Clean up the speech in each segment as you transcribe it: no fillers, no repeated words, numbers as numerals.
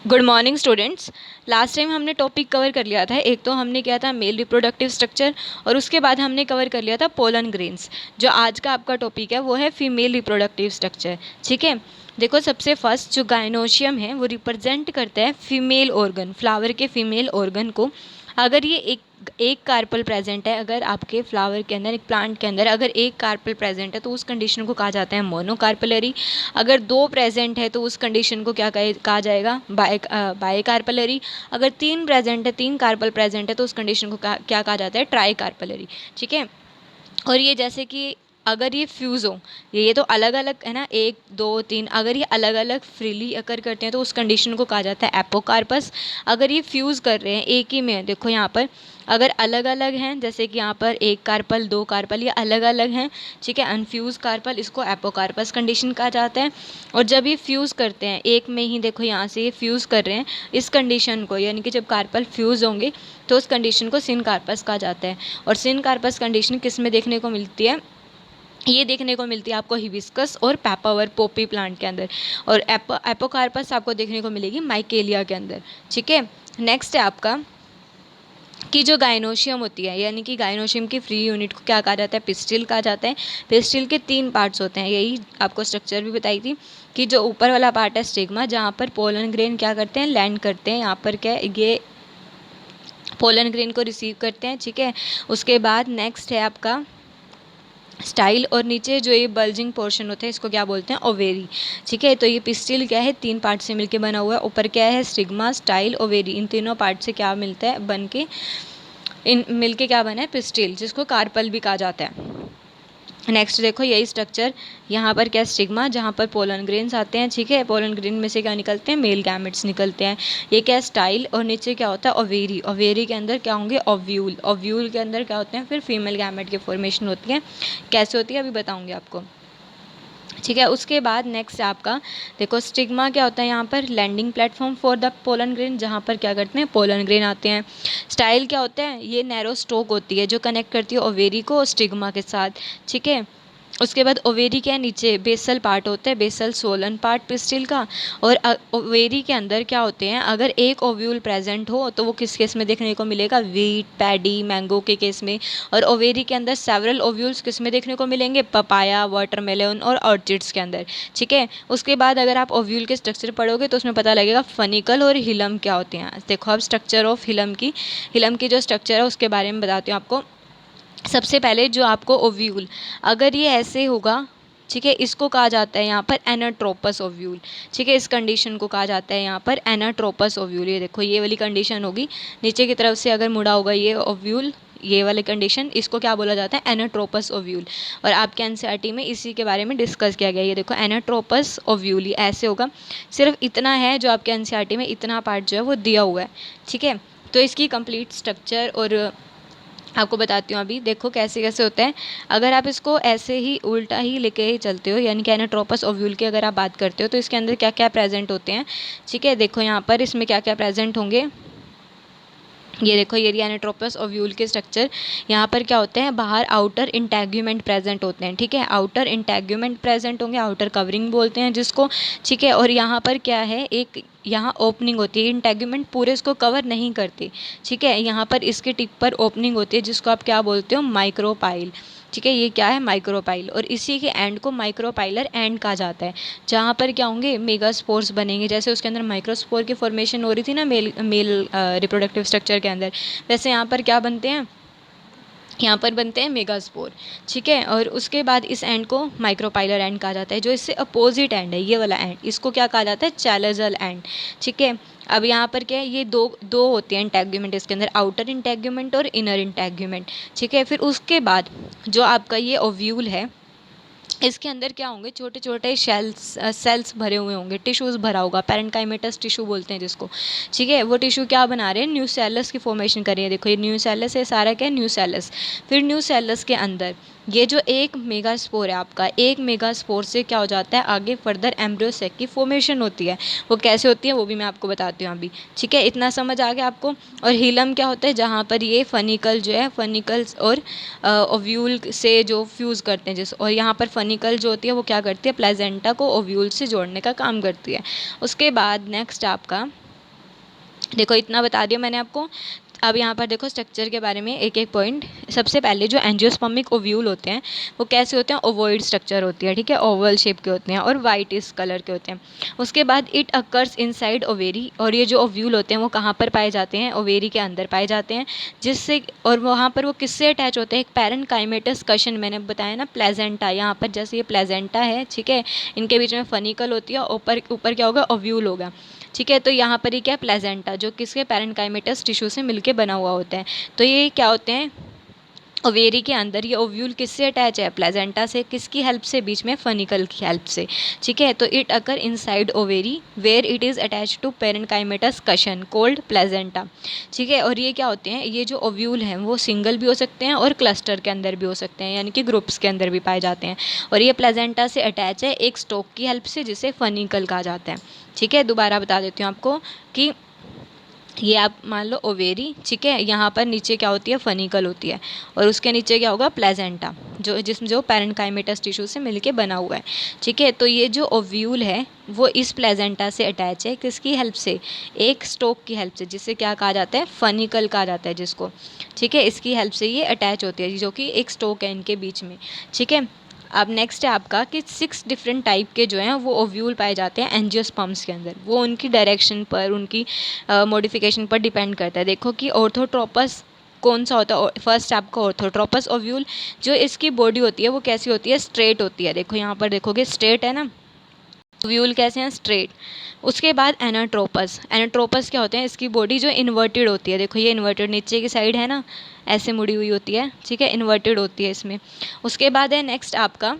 Good morning students. Last time हमने topic cover कर लिया था। एक तो हमने किया था मेल रिप्रोडक्टिव स्ट्रक्चर और उसके बाद हमने कवर कर लिया था पोलन ग्रेन्स। जो आज का आपका टॉपिक है वो है फीमेल रिप्रोडक्टिव स्ट्रक्चर। ठीक है, देखो सबसे फर्स्ट जो गायनोशियम है वो रिप्रेजेंट करता है फीमेल ऑर्गन, फ्लावर के फीमेल ऑर्गन को। अगर ये एक कार्पल प्रेजेंट है, अगर आपके फ्लावर के अंदर, एक प्लांट के अंदर अगर एक कार्पल प्रेजेंट है तो उस कंडीशन को कहा जाता है मोनोकार्पलरी। अगर दो प्रेजेंट है तो उस कंडीशन को क्या कहा जाएगा, बाई कार्पलरी। अगर तीन प्रेजेंट है, तीन कार्पल प्रेजेंट है तो उस कंडीशन को क्या कहा जाता है, ट्राई कार्पलरी। ठीक है, और ये जैसे कि अगर ये फ्यूज़ हो, ये तो अलग अलग है ना, एक दो तीन, अगर ये अलग अलग फ्रीली अकर करते हैं तो उस कंडीशन को कहा जाता है एपोकार्पस। अगर ये फ्यूज़ कर रहे हैं एक ही में, देखो यहाँ पर अगर अलग अलग हैं, जैसे कि यहाँ पर एक कार्पल दो कार्पल, ये अलग अलग हैं, ठीक है, अनफ्यूज़ कार्पल, इसको एपोकार्पस कंडीशन कहा जाता है। और जब ये फ्यूज़ करते हैं एक में ही, देखो यहाँ से ये फ्यूज़ कर रहे हैं इस कंडीशन को, यानी कि जब कार्पल फ्यूज़ होंगे तो उस कंडीशन को सिनकार्पस कहा जाता है। और सिनकार्पस कंडीशन किस में देखने को मिलती है, ये देखने को मिलती है आपको हिबिस्कस और पेपावर पोपी प्लांट के अंदर। और एपोकार्पस आपको देखने को मिलेगी माइकेलिया के अंदर। ठीक है, नेक्स्ट है आपका कि जो गायनोशियम होती है, यानी कि गायनोशियम की फ्री यूनिट को क्या कहा जाता है, पिस्टिल कहा जाता है। पिस्टिल के तीन पार्ट्स होते हैं, यही आपको स्ट्रक्चर भी बताई थी कि जो ऊपर वाला पार्ट है स्टिग्मा, जहाँ पर पोलन ग्रेन क्या करते हैं, लैंड करते हैं। यहाँ पर क्या ये पोलन ग्रेन को रिसीव करते हैं। ठीक है, उसके बाद नेक्स्ट है आपका स्टाइल, और नीचे जो ये बल्जिंग पोर्शन होता है इसको क्या बोलते हैं, ओवेरी। ठीक है, तो ये पिस्टिल क्या है, तीन पार्ट से मिलके बना हुआ है। ऊपर क्या है, स्टिग्मा, स्टाइल, ओवेरी, इन तीनों पार्ट से क्या मिलता है, बन के इन मिलके क्या बना है, पिस्टिल, जिसको कार्पल भी कहा जाता है। नेक्स्ट देखो यही स्ट्रक्चर, यहाँ पर क्या स्टिग्मा, जहाँ पर पोलन ग्रेन्स आते हैं। ठीक है, पोलन ग्रेन में से क्या निकलते हैं, मेल गैमेट्स निकलते हैं। ये क्या स्टाइल, और नीचे क्या होता है, ओवेरी। ओवेरी के अंदर क्या होंगे, ओव्यूल। ओव्यूल के अंदर क्या होते हैं, फिर फीमेल गैमेट की फॉर्मेशन होती है। कैसे होती है अभी बताऊँगी आपको। ठीक है, उसके बाद नेक्स्ट आपका देखो स्टिग्मा क्या होता है, यहाँ पर landing platform for the pollen grain, जहाँ पर क्या करते हैं, पोलन ग्रेन आते हैं। स्टाइल क्या होता है, ये नैरो स्टोक होती है जो कनेक्ट करती है ओवेरी को स्टिग्मा के साथ। ठीक है, उसके बाद ओवेरी के नीचे बेसल पार्ट होता है, बेसल सोलन पार्ट पिस्टिल का। और ओवेरी के अंदर क्या होते हैं, अगर एक ओव्यूल प्रेजेंट हो तो वो किस केस में देखने को मिलेगा, वीट, पैडी, मैंगो के केस में। और ओवेरी के अंदर सेवरल ओव्यूल्स किस में देखने को मिलेंगे, पपाया, वाटरमेलन और ऑर्चिड्स के अंदर। ठीक है, उसके बाद अगर आप ओव्यूल के स्ट्रक्चर पढ़ोगे तो उसमें पता लगेगा फनिकल और हिलम क्या होते हैं। देखो अब स्ट्रक्चर ऑफ हिलम की जो स्ट्रक्चर है उसके बारे में बताती हूँ आपको। सबसे पहले जो आपको ओव्यूल, अगर ये ऐसे होगा, ठीक है, इसको कहा जाता है यहाँ पर एनाट्रोपस ओव्यूल। ठीक है, इस कंडीशन को कहा जाता है यहाँ पर एनाट्रोपस ओव्यूल। ये देखो ये वाली कंडीशन होगी, नीचे की तरफ से अगर मुड़ा होगा ये ओव्यूल, ये वाली कंडीशन, इसको क्या बोला जाता है, एनाट्रोपस ओव्यूल। और आपके एनसीईआरटी में इसी के बारे में डिस्कस किया गया। ये देखो एनाट्रोपस ओव्यूल, ये ऐसे होगा। सिर्फ इतना है जो आपके एनसीईआरटी में, इतना पार्ट जो है वो दिया हुआ है। ठीक है, तो इसकी कंप्लीट स्ट्रक्चर और आपको बताती हूँ अभी। देखो कैसे कैसे होता है, अगर आप इसको ऐसे ही उल्टा ही लेके ही चलते हो, यानी कि एनाट्रोपस ओव्यूल की अगर आप बात करते हो तो इसके अंदर क्या क्या प्रेजेंट होते हैं। ठीक है, देखो यहाँ पर इसमें क्या क्या प्रेजेंट होंगे, ये देखो ये एनाट्रोपस ओव्यूल के स्ट्रक्चर। यहाँ पर क्या होते हैं, बाहर आउटर इंटैग्यूमेंट प्रेजेंट होते हैं। ठीक है, आउटर इंटैग्यूमेंट प्रेजेंट होंगे, आउटर कवरिंग बोलते हैं जिसको। ठीक है, और यहाँ पर क्या है, एक यहाँ ओपनिंग होती है, इंटैग्यूमेंट पूरे इसको कवर नहीं करती। ठीक है, यहाँ पर इसके टिप पर ओपनिंग होती है जिसको आप क्या बोलते हो, माइक्रोपाइल। ठीक है, ये क्या है, माइक्रोपाइल। और इसी के एंड को माइक्रोपाइलर एंड कहा जाता है, जहाँ पर क्या होंगे, मेगास्पोर्स बनेंगे। जैसे उसके अंदर माइक्रोस्पोर की फॉर्मेशन हो रही थी ना मेल रिप्रोडक्टिव स्ट्रक्चर के अंदर, वैसे यहाँ पर क्या बनते हैं, यहाँ पर बनते हैं मेगास्पोर। ठीक है, और उसके बाद इस एंड को माइक्रोपाइलर एंड कहा जाता है। जो इससे अपोजिट एंड है, ये वाला एंड, इसको क्या कहा जाता है, चैलेजल एंड। ठीक है, अब यहाँ पर क्या है, ये दो दो होते हैं इंटैग्यूमेंट इसके अंदर, आउटर इंटैग्यूमेंट और इनर इंटैग्यूमेंट। ठीक है, फिर उसके बाद जो आपका ये ओव्यूल है, इसके अंदर क्या होंगे, छोटे छोटे सेल्स भरे हुए होंगे, टिश्यूज़ भरा होगा, पैरेन्काइमेटस टिश्यू बोलते हैं जिसको। ठीक है, वो टिश्यू क्या बना रहे हैं, न्यूसेलस की फॉर्मेशन कर रही है। देखो ये न्यूसेलस है, सारा क्या है, न्यूसेलस। फिर न्यूसेलस के अंदर ये जो एक मेगास्पोर है आपका, एक मेगास्पोर से क्या हो जाता है, आगे फर्दर एम्ब्रियोसेक की फॉर्मेशन होती है। वो कैसे होती है वो भी मैं आपको बताती हूँ अभी। ठीक है, इतना समझ आ गया आपको। और हीलम क्या होता है, जहाँ पर ये फनिकल जो है, फनिकल्स और ओव्यूल से जो फ्यूज़ करते हैं जिस, और यहाँ पर फनिकल जो होती है वो क्या करती है, प्लेजेंटा को ओव्यूल से जोड़ने का काम करती है। उसके बाद नेक्स्ट आपका देखो इतना बता दिया मैंने आपको। अब यहाँ पर देखो स्ट्रक्चर के बारे में एक एक पॉइंट। सबसे पहले जो एंजियोस्पर्मिक ओव्यूल होते हैं वो कैसे होते हैं, ओवॉइड स्ट्रक्चर होती है, ठीक है, ओवल शेप के होते हैं और वाइट इस कलर के होते हैं। उसके बाद इट अकर्स इनसाइड ओवेरी, और ये जो ओव्यूल होते हैं वो कहाँ पर पाए जाते हैं, ओवेरी के अंदर पाए जाते हैं, जिससे और वहाँ पर वो किससे अटैच होते हैं, एक पैरेन्काइमेटस कशन, मैंने बताया ना प्लेजेंटा, यहाँ पर जैसे ये प्लेजेंटा है, ठीक है, इनके बीच में फनिकल होती है, ऊपर ऊपर क्या होगा, ओव्यूल होगा, ठीक है। तो यहाँ पर ये क्या प्लेजेंटा जो किसके पैरेन्काइमेटस टिश्यू से मिलके बना हुआ होता है। तो ये क्या होते हैं, ओवेरी के अंदर ये ओव्यूल किससे अटैच है, प्लेजेंटा से, किसकी हेल्प से, बीच में फनिकल की हेल्प से, ठीक है। तो it occur inside ovary where it is attach to parenchymatous cushion called placenta, ठीक है। और ये क्या होते हैं, ये जो ओव्यूल हैं वो सिंगल भी हो सकते हैं और क्लस्टर के अंदर भी हो सकते हैं, यानी कि ग्रुप्स के अंदर भी पाए जाते हैं। और ये प्लेजेंटा से अटैच है एक स्टोक की हेल्प से जिसे फनिकल कहा जाता है, ठीक है। दोबारा बता देती हूँ आपको कि ये आप मान लो ओवेरी, ठीक है, यहाँ पर नीचे क्या होती है, फनिकल होती है, और उसके नीचे क्या होगा, प्लेजेंटा, जो पैरेन्काइमेटस टिश्यू से मिलके बना हुआ है, ठीक है। तो ये जो ओव्यूल है वो इस प्लेजेंटा से अटैच है, किसकी हेल्प से, एक स्टोक की हेल्प से, जिसे क्या कहा जाता है, फनिकल कहा जाता है जिसको, ठीक है। इसकी हेल्प से ये अटैच होती है, जो कि एक स्टोक है इनके बीच में, ठीक है। अब नेक्स्ट है आपका कि 6 डिफरेंट टाइप के जो हैं वो ओव्यूल पाए जाते हैं एंजियोस्पर्म्स के अंदर। वो उनकी डायरेक्शन पर, उनकी मॉडिफिकेशन पर डिपेंड करता है। देखो कि ऑर्थोट्रोपस कौन सा होता है, फर्स्ट आपका ऑर्थोट्रोपस ओव्यूल, जो इसकी बॉडी होती है वो कैसी होती है, स्ट्रेट होती है। देखो यहाँ पर देखोगे स्ट्रेट है ना, ओव्यूल कैसे हैं, स्ट्रेट। उसके बाद एनाट्रोपस, एनाट्रोपस क्या होते हैं, इसकी बॉडी जो इन्वर्टेड होती है, देखो ये इन्वर्टेड नीचे की साइड है ना, ऐसे मुड़ी हुई होती है, ठीक है, इन्वर्टेड होती है इसमें। उसके बाद है नेक्स्ट आपका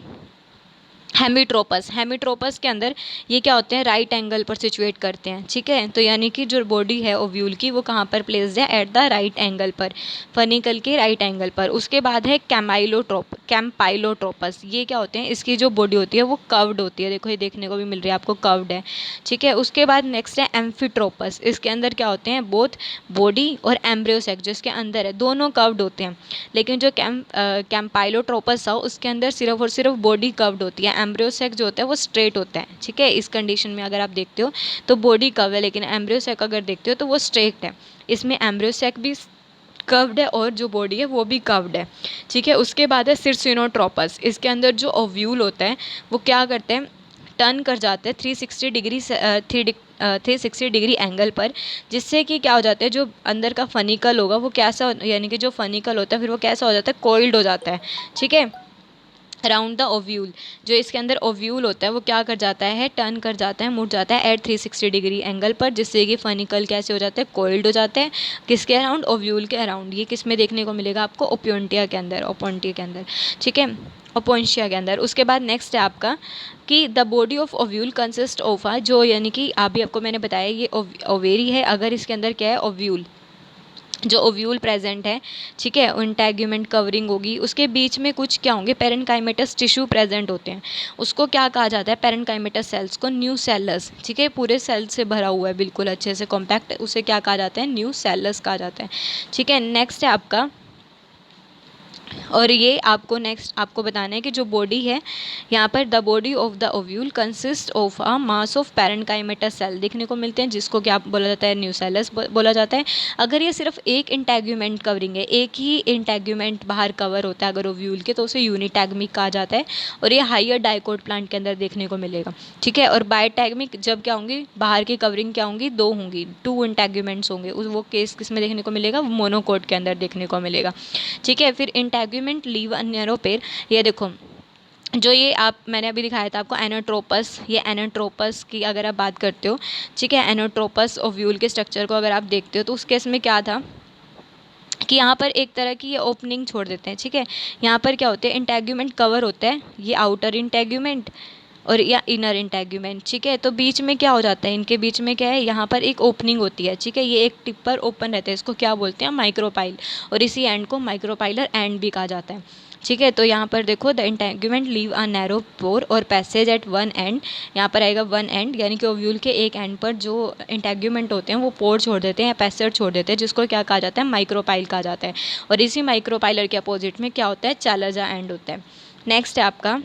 हेमीट्रोपस, हेमीट्रोपस के अंदर ये क्या होते हैं, राइट एंगल पर सिचुएट करते हैं, ठीक है। तो यानी कि जो बॉडी है ओव्यूल की वो कहाँ पर प्लेस्ड है, एट द राइट एंगल पर, फनिकल के राइट एंगल पर। उसके बाद है कैम्पाइलोट्रोपस, ये क्या होते हैं, इसकी जो बॉडी होती है वो कर्व्ड होती है, देखो ये देखने को भी मिल रही है आपको, कर्व्ड है, ठीक है। उसके बाद नेक्स्ट है एम्फीट्रोपस, इसके अंदर क्या होते हैं, बोथ बॉडी और एम्ब्रियोसेक जो इसके अंदर है दोनों कर्व्ड होते हैं। लेकिन जो कैम्पाइलोट्रोपस है उसके अंदर सिर्फ और सिर्फ बॉडी कर्व्ड होती है, एम्ब्रियोसेक जो होता है वो स्ट्रेट होता है, ठीक है। इस कंडीशन में अगर आप देखते हो तो बॉडी कर्व है, लेकिन एम्ब्रियोसेक अगर देखते हो तो वो स्ट्रेट है। इसमें एम्ब्रियोसेक भी कर्व्ड है और जो बॉडी है वो भी कर्व्ड है, ठीक है। उसके बाद है सिरसिनोट्रोपस, इसके अंदर जो ओव्यूल होता है वो क्या करते हैं, टर्न कर जाते हैं 360 डिग्री से 360 डिग्री एंगल पर, जिससे कि क्या हो जाता है, जो अंदर का फनिकल होगा वो कैसा, यानी कि जो फनिकल होता है फिर वो कैसा हो जाता है, कोइल्ड हो जाता है, ठीक है, अराउंड द ओव्यूल। जो इसके अंदर ओव्यूल होता है वो क्या कर जाता है, टर्न कर जाता है, मुड़ जाता है एट 360 डिग्री एंगल पर, जिससे कि फनिकल कैसे हो जाता है, कोइल्ड हो जाते हैं, किसके अराउंड, ओव्यूल के अराउंड। ये किस में देखने को मिलेगा आपको, ओपोन्टिया के अंदर, ओपोन्टिया के अंदर, ठीक है, ओपोन्शिया के अंदर। उसके बाद नेक्स्ट है आपका कि the body of ovule consist of, जो यानी कि अभी आपको मैंने बताया ये ओवेरी है, अगर इसके अंदर क्या है, ओव्यूल, जो ओव्यूल प्रेजेंट है, ठीक है, इंटेग्यूमेंट कवरिंग होगी, उसके बीच में कुछ क्या होंगे, पैरेन्काइमेटस टिश्यू प्रेजेंट होते हैं, उसको क्या कहा जाता है, पैरेन्काइमेटस सेल्स को न्यू सेलस, ठीक है, पूरे सेल से भरा हुआ है बिल्कुल अच्छे से कॉम्पैक्ट, उसे क्या कहा जाता है, न्यू सेलस कहा जाता है, ठीक है। नेक्स्ट है आपका, और ये आपको नेक्स्ट आपको बताना है कि जो बॉडी है यहाँ पर, the body of the ovule consist of a mass of parenchymatous cell देखने को मिलते हैं, जिसको क्या बोला जाता है, न्यूसेलस बोला जाता है। अगर ये सिर्फ एक इंटेग्यूमेंट कवरिंग है, एक ही इंटेग्यूमेंट बाहर कवर होता है अगर ओव्यूल के, तो उसे यूनिटैगमिक कहा जाता है, और ये हाइयर डाइकोट प्लांट के अंदर देखने को मिलेगा, ठीक है। और बायटैगमिक जब क्या होंगी, बाहर की कवरिंग क्या होंगी, दो होंगी, 2 इंटेग्यूमेंट्स होंगे, वो केस किस में देखने को मिलेगा, मोनोकोट के अंदर देखने को मिलेगा, ठीक है। फिर integument leave a narrow pair, ये देखो जो ये आप मैंने अभी दिखाया था आपको एनाट्रोपस, ये एनाट्रोपस की अगर आप बात करते हो, ठीक है, एनाट्रोपस ओव्यूल के स्ट्रक्चर को अगर आप देखते हो तो उस केस में क्या था कि यहाँ पर एक तरह की ये ओपनिंग छोड़ देते हैं, ठीक है। यहाँ पर क्या होते हैं, इंटेग्यूमेंट कवर होता है, ये आउटर इंटेग्यूमेंट और या इनर इंटेग्यूमेंट, ठीक है। तो बीच में क्या हो जाता है, इनके बीच में क्या है, यहाँ पर एक ओपनिंग होती है, ठीक है, ये एक टिप पर ओपन रहता है, इसको क्या बोलते हैं, माइक्रोपाइल, और इसी एंड को माइक्रोपाइलर एंड भी कहा जाता है, ठीक है। तो यहाँ पर देखो the integument leave a narrow pore और पैसेज एट वन एंड, यहाँ पर आएगा वन एंड, यानी कि ओव्यूल के एक एंड पर जो इंटेग्यूमेंट होते हैं वो पोर छोड़ देते हैं या पैसेज छोड़ देते हैं, जिसको क्या कहा जाता है, माइक्रोपाइल कहा जाता है। और इसी माइक्रोपाइलर के अपोजिट में क्या होता है, चालजा एंड होता है। नेक्स्ट है आपका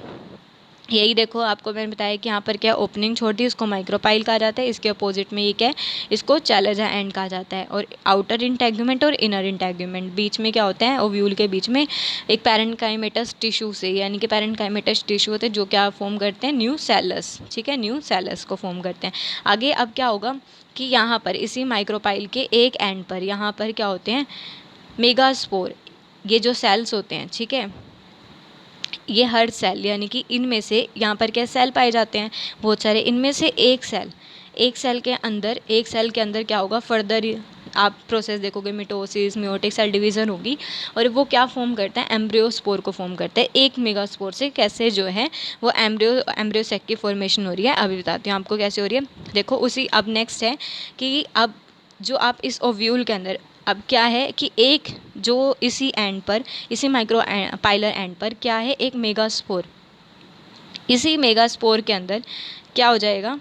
यही देखो आपको मैंने बताया कि यहाँ पर क्या ओपनिंग छोड़ दी, इसको माइक्रोपाइल कहा जाता है। इसके अपोजिट में ये क्या है, इसको चैलेजा एंड कहा जाता है। और आउटर इंटेगुमेंट और इनर इंटेगुमेंट, बीच में क्या होता है, ओव्यूल के बीच में एक पैरेन्काइमेटस टिश्यू से, यानी कि पैरेन्काइमेटस टिश्यू होते हैं जो क्या फॉर्म करते हैं, न्यू सेलस। ठीक है, न्यू सेलस को फॉर्म करते हैं। आगे अब क्या होगा कि यहाँ पर इसी माइक्रोपाइल के एक एंड पर यहाँ पर क्या होते हैं, मेगास्पोर। ये जो सेल्स होते हैं, ठीक है, ये हर सेल, यानी कि इनमें से यहाँ पर क्या सेल पाए जाते हैं बहुत सारे, इनमें से एक सेल के अंदर क्या होगा, फर्दर आप प्रोसेस देखोगे, मिटोसिस, मियोटिक सेल डिवीज़न होगी, और वो क्या फॉर्म करता है, एम्ब्रियोस्पोर को फॉर्म करता है। एक मेगास्पोर से कैसे जो है वो एम्ब्रियोसेक की फॉर्मेशन हो रही है, अभी बताती हूँ आपको कैसे हो रही है। देखो उसी, अब नेक्स्ट है कि अब जो आप इस ओव्यूल के अंदर, अब क्या है कि एक जो इसी एंड पर, इसी माइक्रो पाइलर एंड पर क्या है, एक मेगास्पोर। इसी मेगास्पोर के अंदर क्या हो जाएगा,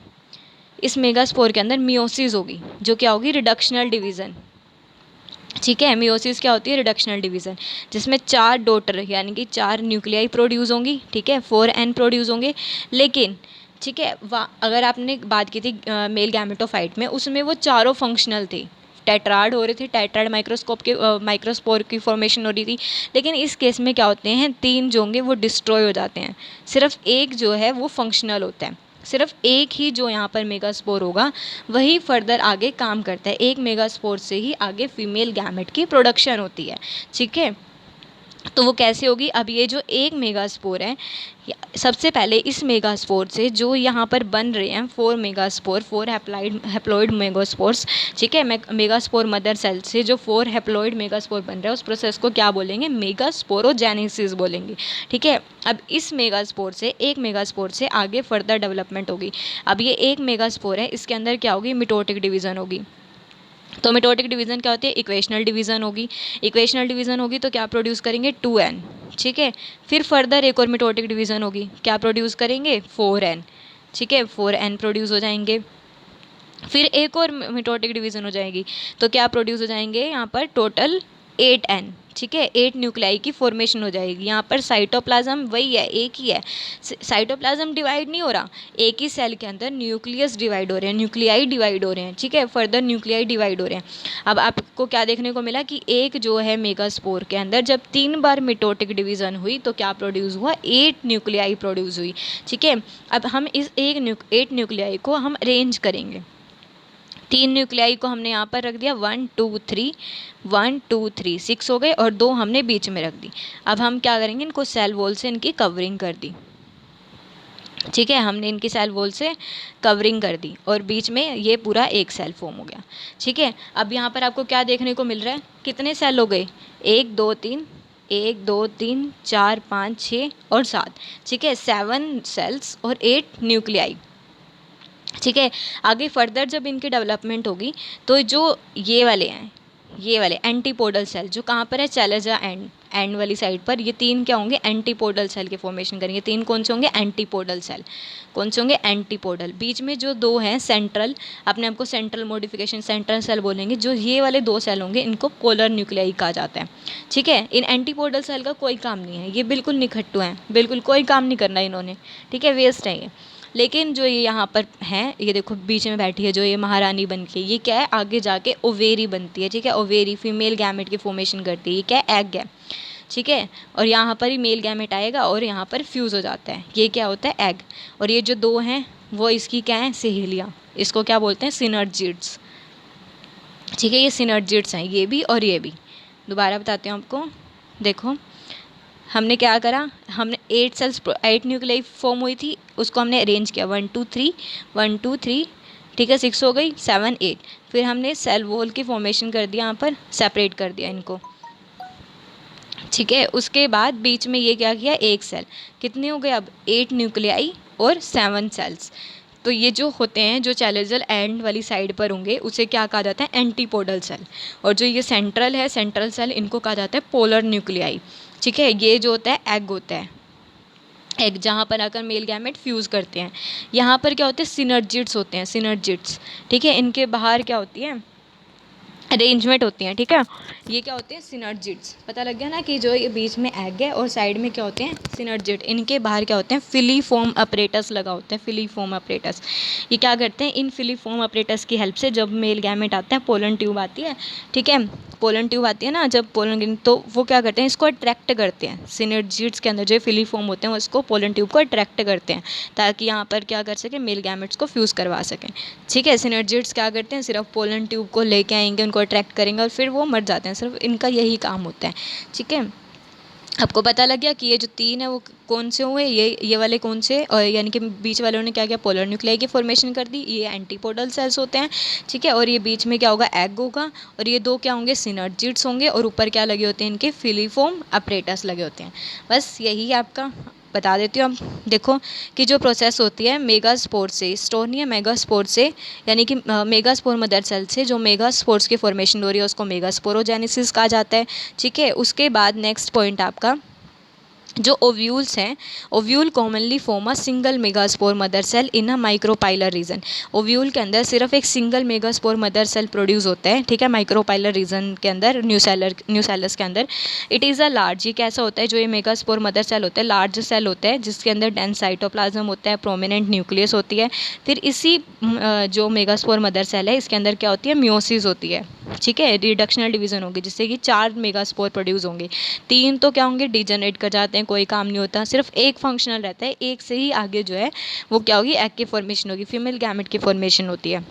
इस मेगास्पोर के अंदर मियोसिस होगी, जो क्या होगी, रिडक्शनल डिवीज़न। ठीक है, मियोसिस क्या होती है, रिडक्शनल डिवीज़न, जिसमें 4 डॉटर यानी कि 4 न्यूक्लियाई प्रोड्यूस होंगी। ठीक है, 4 एन प्रोड्यूस होंगे। लेकिन ठीक है, अगर आपने बात की थी मेल गैमेटोफाइट में, उसमें वो चारों फंक्शनल थे, टेट्राड हो रहे थे, टेट्राड माइक्रोस्पोर की फॉर्मेशन हो रही थी। लेकिन इस केस में क्या होते हैं, 3 जो होंगे वो डिस्ट्रॉय हो जाते हैं, सिर्फ एक जो है वो फंक्शनल होता है। सिर्फ एक ही जो यहाँ पर मेगास्पोर होगा वही फर्दर आगे काम करता है। एक मेगास्पोर से ही आगे फीमेल गैमेट की प्रोडक्शन होती है। ठीक है, तो वो कैसे होगी, अब ये जो एक मेगास्पोर है, सबसे पहले इस मेगास्पोर से जो यहाँ पर बन रहे हैं 4 मेगास्पोर, 4 हैप्लॉइड मेगास्पोर्स। ठीक है, मेगास्पोर मदर सेल से जो 4 हैप्लॉइड मेगास्पोर बन रहे हैं, उस प्रोसेस को क्या बोलेंगे, मेगास्पोरोजेनेसिस बोलेंगे। ठीक है, अब इस मेगास्पोर से, एक मेगास्पोर से आगे फर्दर डेवलपमेंट होगी। अब ये एक मेगास्पोर है, इसके अंदर क्या होगी, मिटोटिक डिवीज़न होगी। तो मिटोटिक डिवीज़न क्या होती है, इक्वेशनल डिवीज़न होगी। इक्वेशनल डिवीज़न होगी तो क्या प्रोड्यूस करेंगे, 2n। ठीक है, फिर फर्दर एक और मिटोटिक डिवीज़न होगी, क्या प्रोड्यूस करेंगे, 4n। ठीक है, 4n प्रोड्यूस हो जाएंगे। फिर एक और मिटोटिक डिवीज़न हो जाएगी, तो क्या प्रोड्यूस हो जाएंगे यहाँ पर, टोटल 8n। ठीक है, 8 न्यूक्लियाई की फॉर्मेशन हो जाएगी। यहाँ पर साइटोप्लाज्म वही है, एक ही है, साइटोप्लाज्म डिवाइड नहीं हो रहा, एक ही सेल के अंदर न्यूक्लियस डिवाइड हो रहे हैं, न्यूक्लियाई डिवाइड हो रहे हैं। ठीक है, फर्दर न्यूक्लियाई डिवाइड हो रहे हैं। अब आपको क्या देखने को मिला कि एक जो है मेगास्पोर के अंदर जब 3 बार मिटोटिक डिवीज़न हुई तो क्या प्रोड्यूस हुआ, 8 न्यूक्लियाई प्रोड्यूस हुई। ठीक है, अब हम इस 8 न्यूक्लियाई को हम अरेंज करेंगे। 3 न्यूक्लियाई को हमने यहाँ पर रख दिया, 1 2 3, 1 2 3, 6 हो गए, और 2 हमने बीच में रख दी। अब हम क्या करेंगे, इनको सेल वॉल से इनकी कवरिंग कर दी। ठीक है, हमने इनकी सेल वॉल से कवरिंग कर दी और बीच में ये पूरा एक सेल फॉर्म हो गया। ठीक है, अब यहाँ पर आपको क्या देखने को मिल रहा है, कितने सेल हो गए, 1 2 3, 1 2 3 4 5 6 और 7। ठीक है, 7 सेल्स और 8 न्यूक्लियाई। ठीक है, आगे फर्दर जब इनकी डेवलपमेंट होगी तो जो ये वाले हैं, ये वाले एंटीपोडल सेल जो कहाँ पर है, चैलेजा एंड वाली साइड पर, ये 3 क्या होंगे, एंटीपोडल सेल के फॉर्मेशन करेंगे। 3 कौन से होंगे, एंटीपोडल सेल। कौन से होंगे, एंटीपोडल। बीच में जो 2 हैं सेंट्रल, अपने आपको सेंट्रल मॉडिफिकेशन सेंट्रल सेल बोलेंगे। जो ये वाले 2 सेल होंगे इनको पोलर न्यूक्लियाई कहा जाता है। ठीक है, इन एंटीपोडल सेल का कोई काम नहीं है, ये बिल्कुल निखट्टू हैं, बिल्कुल कोई काम नहीं करना इन्होंने। ठीक है, वेस्ट है ये। लेकिन जो ये यहाँ पर हैं, ये देखो बीच में बैठी है जो ये महारानी बन के, ये क्या है, आगे जाके ओवेरी बनती है। ठीक है, ओवेरी फीमेल गैमेट की फॉर्मेशन करती है। ये क्या है, एग है। ठीक है, और यहाँ पर ही मेल गैमेट आएगा और यहाँ पर फ्यूज़ हो जाता है। ये क्या होता है, एग। और ये जो 2 हैं वो इसकी क्या है, सहेलियाँ। इसको क्या बोलते हैं, सिनर्जिड्स। ठीक है, ये सिनर्जिड्स हैं, ये भी और ये भी। दोबारा बताती हूँ आपको, देखो हमने क्या करा, हमने 8 न्यूक्लियाई फॉर्म हुई थी, उसको हमने अरेंज किया, 1 2 3, 1 2 3। ठीक है, 6 हो गई, 7 8। फिर हमने सेल वॉल की फॉर्मेशन कर दिया, यहाँ पर सेपरेट कर दिया इनको। ठीक है, उसके बाद बीच में ये क्या किया, एक सेल। कितने हो गए अब, 8 न्यूक्लियाई और 7 सेल्स। तो ये जो होते हैं, जो चैलेजल एंड वाली साइड पर होंगे, उसे क्या कहा जाता है, एंटीपोडल सेल। और जो ये सेंट्रल है, सेंट्रल सेल, इनको कहा जाता है पोलर न्यूक्लियाई। ठीक है, ये जो होता है एग होता है, एग जहाँ पर आकर मेल गैमेट फ्यूज़ करते हैं। यहाँ पर क्या होते हैं, सिनर्जिड्स होते हैं, सिनर्जिड्स। ठीक है, इनके बाहर क्या होती है, अरेंजमेंट होती हैं, ठीक है। ये क्या होते हैं, सिनर्जिड्स। पता लग गया ना कि जो ये बीच में एग है और साइड में क्या होते हैं, सिनर्जिड। इनके बाहर क्या होते हैं, फिलीफोम अपरेटस लगा होता है, फिलीफोम अपरेटस। ये क्या करते हैं, इन फिलीफोम अपरेटस की हेल्प से जब मेल गैमेट आता है, पोलन ट्यूब आती है, ठीक है, पोलन ट्यूब आती है ना जब पोलन, तो वो क्या करते हैं, इसको अट्रैक्ट करते हैं। सिनर्जिड्स के अंदर जो फिलीफोम होते हैं वो इसको पोलन ट्यूब को अट्रैक्ट करते हैं ताकि यहाँ पर क्या कर सके, मेल गैमेट्स को फ्यूज़ करवा सकें, ठीक है। सिनर्जिड्स क्या करते हैं, सिर्फ पोलन ट्यूब को लेके आएंगे, उनको अट्रैक्ट करेंगे और फिर वो मर जाते हैं। सिर्फ इनका यही काम होता है, ठीक है। आपको पता लग गया कि ये जो तीन है वो कौन से हुए, ये वाले कौन से, और यानी कि बीच वालों ने क्या किया, पोलर न्यूक्लियाई की फॉर्मेशन कर दी, ये एंटीपोडल सेल्स होते हैं, ठीक है। और ये बीच में क्या होगा, एग होगा, और ये दो क्या होंगे, सिनर्जिड्स होंगे, और ऊपर क्या लगे होते हैं, इनके फिलीफोम अपरेटस लगे होते हैं। बस यही आपका बता देती हूँ। अब देखो कि जो प्रोसेस होती है मेगास्पोर से, स्टोर नहीं है, मेगास्पोर से, यानी कि मेगास्पोर मदर सेल से जो मेगास्पोर्स की फॉर्मेशन हो रही है उसको मेगास्पोरोजेनेसिस कहा जाता है, ठीक है। उसके बाद नेक्स्ट पॉइंट आपका, जो ओव्यूल्स हैं, ovule commonly form a single megaspore mother cell in a micropylar region. Ovule के अंदर सिर्फ एक single megaspore mother cell produce होता है, ठीक है, माइक्रोपाइलर रीजन के अंदर, न्यूसेलस के अंदर। इट इज़ अ लार्ज, ये कैसा होता है, जो ये मेगास्पोर मदर सेल होता है, लार्ज सेल होता है जिसके अंदर डेंस साइटोप्लाज्म होता है, प्रोमिनेंट न्यूक्लियस होती है। फिर इसी जो मेगास्पोर मदर सेल है इसके अंदर क्या होती है, म्योसिस होती है, ठीक है, रिडक्शनल डिवीजन होगी जिससे कि 4 मेगास्पोर प्रोड्यूस होंगे। 3 तो क्या होंगे, डिजनरेट कर जाते हैं, कोई काम नहीं होता। सिर्फ एक फंक्शनल रहता है, एक से ही आगे जो है वो क्या होगी, एग की फॉर्मेशन होगी, फीमेल गैमेट की फॉर्मेशन होती है।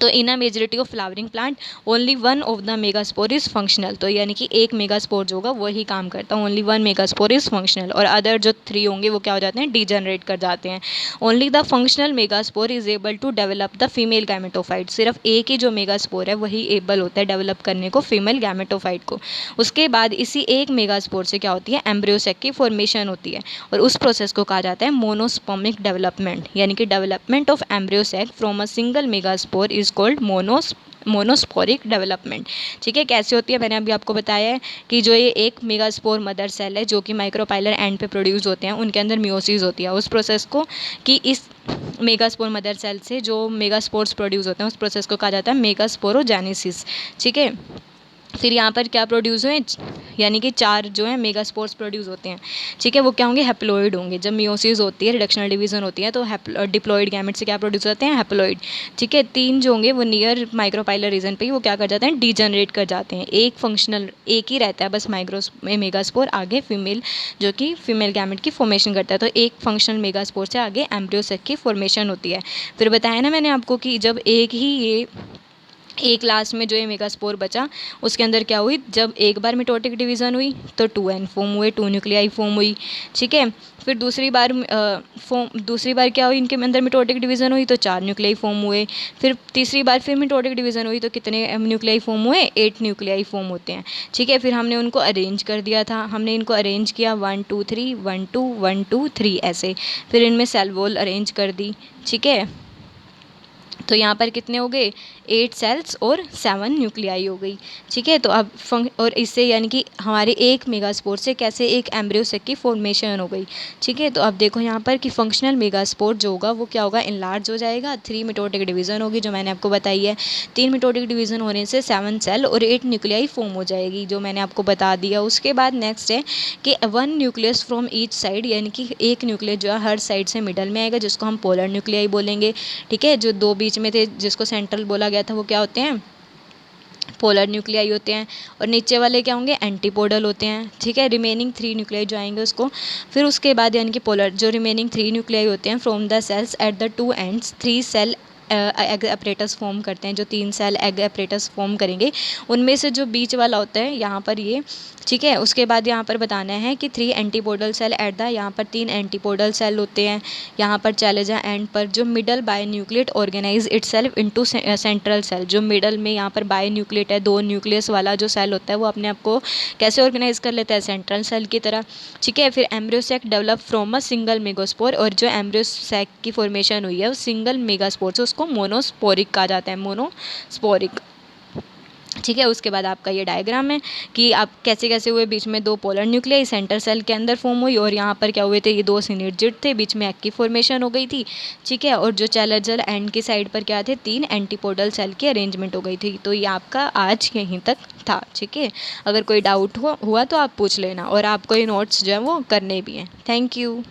तो in a majority of flowering plant only one of the megaspore is functional. तो यानी कि एक मेगास्पोर जो होगा वही काम करता है, only one megaspore is functional, और अदर जो 3 होंगे वो क्या हो जाते हैं, डिजनरेट कर जाते हैं। Only the functional megaspore is able to develop the female gametophyte. सिर्फ एक ही जो मेगास्पोर है वही एबल होता है डेवलप करने को फीमेल गैमेटोफाइट को। उसके बाद इसी एक मेगास्पोर से क्या होती है, एम्ब्रियोसेक की फॉर्मेशन होती है, और उस प्रोसेस को कहा जाता है मोनोस्पर्मिक डेवलपमेंट, यानी कि development of embryo sac from a single megaspore is called monosporic development, ठीक है। कैसे होती है, मैंने अभी आपको बताया है कि जो ये एक मेगास्पोर मदर सेल है जो कि माइक्रोपाइलर एंड पे प्रोड्यूस होते हैं, उनके अंदर म्योसिस होती है। उस प्रोसेस को कि इस मेगास्पोर मदर सेल से जो मेगास्पोर्स प्रोड्यूस होते हैं उस प्रोसेस को कहा जाता है मेगास्पोरोजेनेसिस, ठीक है। फिर यहाँ पर क्या प्रोड्यूस हुए, यानी कि 4 जो है मेगास्पोर्स प्रोड्यूस होते हैं, ठीक है। वो क्या होंगे, हैप्लॉइड होंगे। जब मियोसिस होती है, रिडक्शनल डिवीजन होती है, तो डिप्लॉइड गैमेट से क्या प्रोड्यूस होते हैं, हैप्लॉइड, ठीक है। 3 जो होंगे वो नियर माइक्रोपाइलर रीजन पे ही वो क्या कर जाते हैं, डीजनरेट कर जाते हैं। एक फंक्शनल एक ही रहता है बस मेगास्पोर, आगे फीमेल जो कि फीमेल गैमेट की फॉर्मेशन करता है। तो एक फंक्शनल मेगास्पोर से आगे एम्ब्रियोसेक की फॉर्मेशन होती है। फिर बताया ना मैंने आपको कि जब एक ही ये एक लास्ट में जो ये मेगास्पोर बचा उसके अंदर क्या हुई, जब एक बार मिटोटिक डिवीज़न हुई तो 2n फॉर्म हुए, 2 न्यूक्लियाई फॉर्म हुई, ठीक है। फिर दूसरी बार क्या हुई, इनके अंदर मिटोटिक डिवीज़न हुई तो 4 न्यूक्लियाई फॉर्म हुए। फिर तीसरी बार फिर मिटोटिक डिवीज़न हुई तो कितने न्यूक्लियाई फॉर्म हुए, 8 न्यूक्लियाई फॉर्म होते हैं, ठीक है। फिर हमने उनको अरेंज कर दिया था, हमने इनको अरेंज किया 1 2 3 1 2 1 2 3 ऐसे। फिर इनमें सेल वॉल अरेंज कर दी, ठीक है। तो यहाँ पर कितने हो गए, 8 सेल्स और 7 न्यूक्लियाई हो गई, ठीक है। तो अब और इससे यानी कि हमारे एक मेगास्पोर से कैसे एक एम्ब्रियोसेक की फॉर्मेशन हो गई, ठीक है। तो अब देखो यहाँ पर कि फंक्शनल मेगास्पोर जो होगा वो क्या होगा, इनलार्ज हो जाएगा, 3 मिटोटिक डिवीज़न होगी जो मैंने आपको बताई है। 3 मिटोटिक डिवीज़न होने से 7 सेल और 8 न्यूक्लियाई फॉर्म हो जाएगी जो मैंने आपको बता दिया। उसके बाद नेक्स्ट है कि 1 न्यूक्लियस फ्रॉम ईच साइड, यानी कि एक न्यूक्लियस जो है हर साइड से मिडल में आएगा जिसको हम पोलर न्यूक्लियाई बोलेंगे, ठीक है। जो 2 बीच में थे जिसको सेंट्रल बोला गया था वो क्या होते हैं, पोलर न्यूक्लियाई होते हैं। और नीचे वाले क्या होंगे, एंटीपोडल होते हैं, ठीक है। रिमेनिंग 3 न्यूक्लियाई जो आएंगे उसको, फिर उसके बाद यानी कि पोलर जो रिमेनिंग 3 न्यूक्लियाई होते हैं from the cells at the 2 ends 3 cell egg apparatus form करते हैं। जो 3 सेल एग अपरेटस फॉर्म करेंगे उनमें से जो बीच वाला होता है यहाँ पर ये, ठीक है। उसके बाद यहाँ पर बताना है कि 3 एंटीपोडल सेल एट द, यहाँ पर 3 एंटीपोडल सेल होते हैं। यहाँ पर चले जाए एंड पर जो middle binucleate organize itself into central cell. जो मिडल में यहाँ पर बाय न्यूक्लिएट है, 2 न्यूक्लियस वाला जो सेल होता है वो अपने आप को कैसे ऑर्गेनाइज कर लेता है, सेंट्रल सेल की तरह, ठीक है। फिर embryo sac develop from a single megaspore, और जो एम्ब्रियोसेक की फॉर्मेशन हुई है उस सिंगल मेगास्पोर से उसको मोनोस्पोरिक कहा जाता है, मोनोस्पोरिक, ठीक है। उसके बाद आपका ये डायग्राम है कि आप कैसे कैसे हुए, बीच में 2 पोलर न्यूक्लियाई सेंटर सेल के अंदर फॉर्म हुई, और यहाँ पर क्या हुए थे, ये 2 सिनर्जिड थे, बीच में एक की फॉर्मेशन हो गई थी। ठीक है। और जो चैलर जेल एंड की साइड पर क्या थे, 3 एंटीपोडल सेल की अरेंजमेंट हो गई थी। तो ये आपका आज यहीं तक था। ठीक है। अगर कोई डाउट हुआ तो आप पूछ लेना, और आपको ये नोट्स जो है वो करने भी हैं। Thank you.